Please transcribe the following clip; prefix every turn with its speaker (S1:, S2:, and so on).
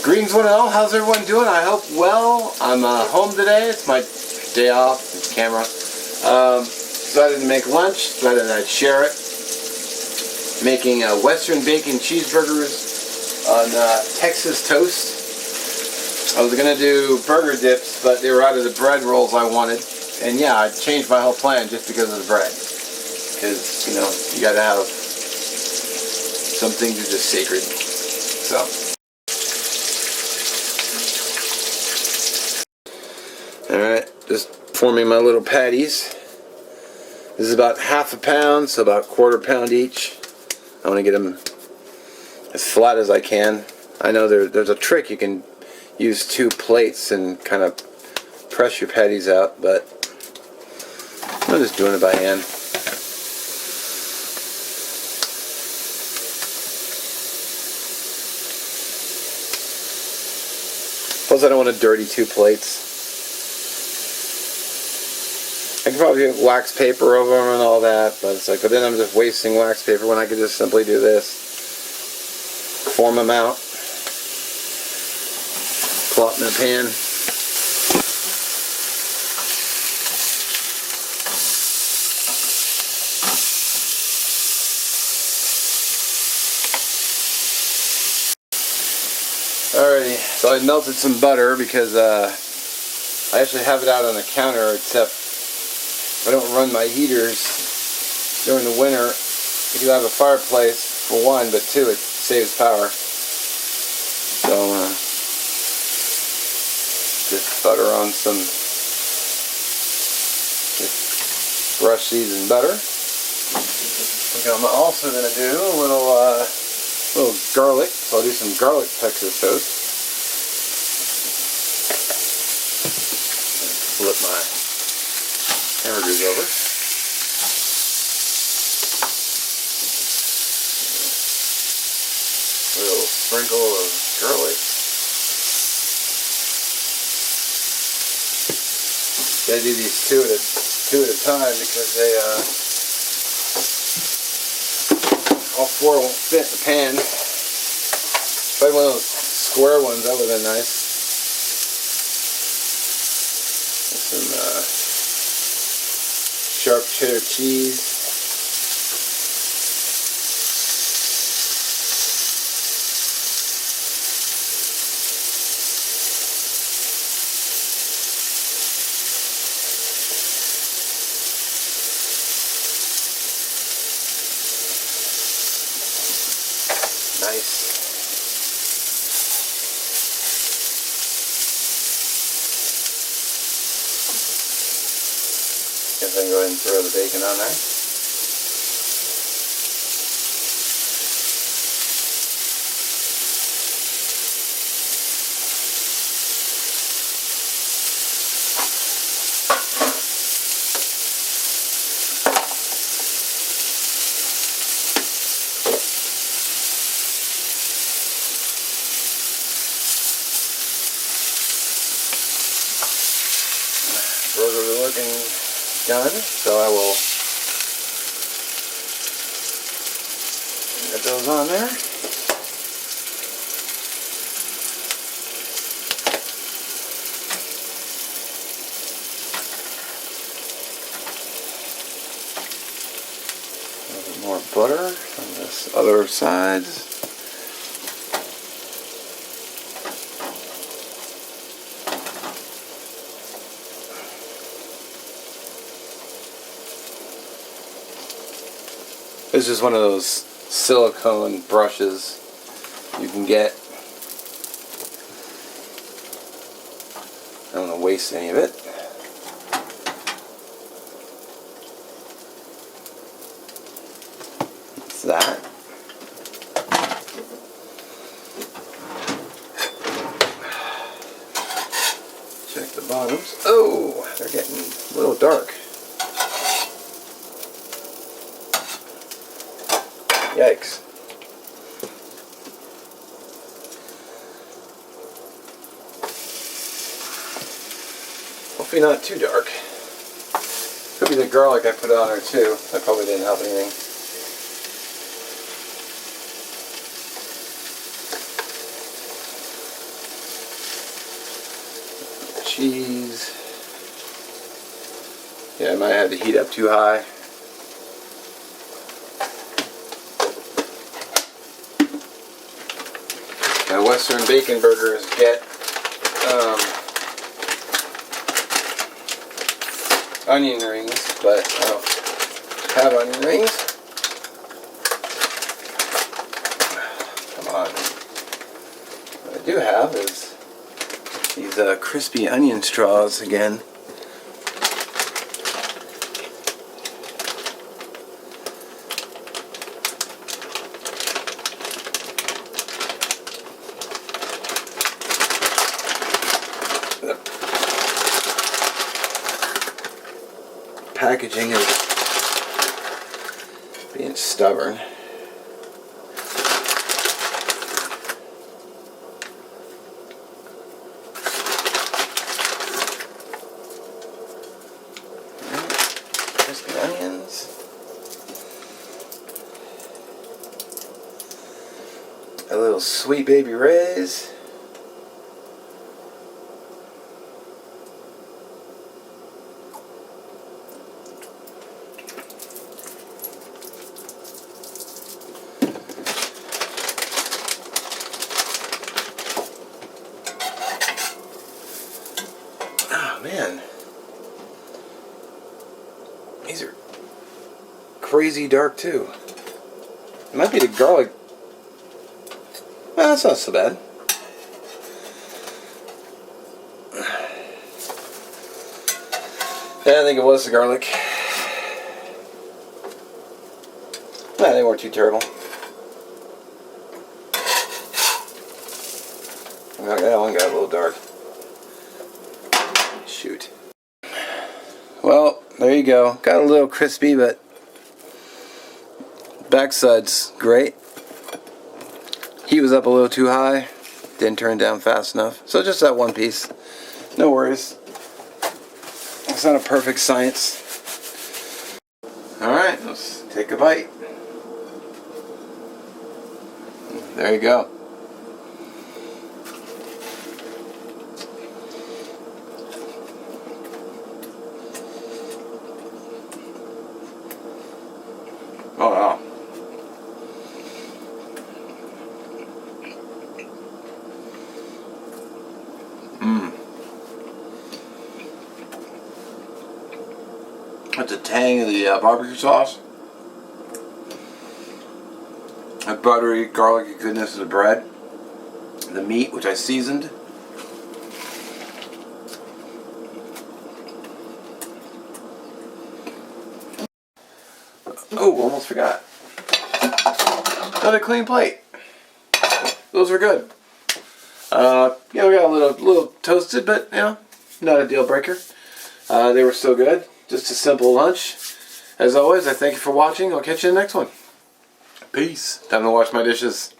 S1: Greetings one and all, how's everyone doing? I hope well. I'm home today, it's my day off, it's camera. Decided to make lunch, decided I'd share it. Making Western bacon cheeseburgers on Texas toast. I was going to do burger dips, but they were out of the bread rolls I wanted. And yeah, I changed my whole plan just because of the bread. Because, you know, you got to have some things are just sacred. So. Alright, just forming my little patties. This is about half a pound, so about quarter pound each. I want to get them as flat as I can. I know there's a trick, you can use 2 plates and kind of press your patties out, but I'm just doing it by hand. Plus I don't want to dirty 2 plates. I could probably get wax paper over them and all that, but it's like, but then I'm just wasting wax paper when I could just simply do this. Form them out. Plop in a pan. Alrighty, so I melted some butter because I actually have it out on the counter, except I don't run my heaters during the winter. You do have a fireplace for 1, but 2, it saves power. So just butter on some, just brush seasoned butter. I'm also going to do a little garlic. So I'll do some garlic Texas toast. Flip my hamburgers over. A little sprinkle of garlic. Gotta do these two at a time because they all 4 won't fit in the pan. If I had one of those square ones, that would have been nice. Some sharp cheddar cheese. Nice. Guess I can go ahead and throw the bacon on there. Burger looking done, so I will get those on there. A little more butter on this other side. This is one of those silicone brushes you can get. I don't want to waste any of it. That's that. Check the bottoms. Oh, they're getting a little dark. Yikes. Hopefully not too dark. Could be the garlic I put on there too. That probably didn't help anything. Yeah, I might have the heat up too high. My Western bacon burgers get onion rings, but I don't have onion rings. Come on. What I do have is these crispy onion straws again. Packaging is being stubborn. Crispy onions. A little Sweet Baby Ray's. Man, these are crazy dark too. It might be the garlic. Well, that's not so bad. Yeah, I think it was the garlic. Nah, they weren't too terrible. That one got a little dark. Shoot. Well, there you go. Got a little crispy, but backside's great. Heat was up a little too high. Didn't turn down fast enough. So just that one piece. No worries. It's not a perfect science. Alright, let's take a bite. There you go. Oh wow. That's the tang of the barbecue sauce. The buttery, garlicky goodness of the bread. The meat, which I seasoned. Oh, almost forgot. Another clean plate. Those were good. Yeah, we got a little toasted, but you know, not a deal breaker. They were still good. Just a simple lunch. As always, I thank you for watching. I'll catch you in the next one. Peace. Time to wash my dishes.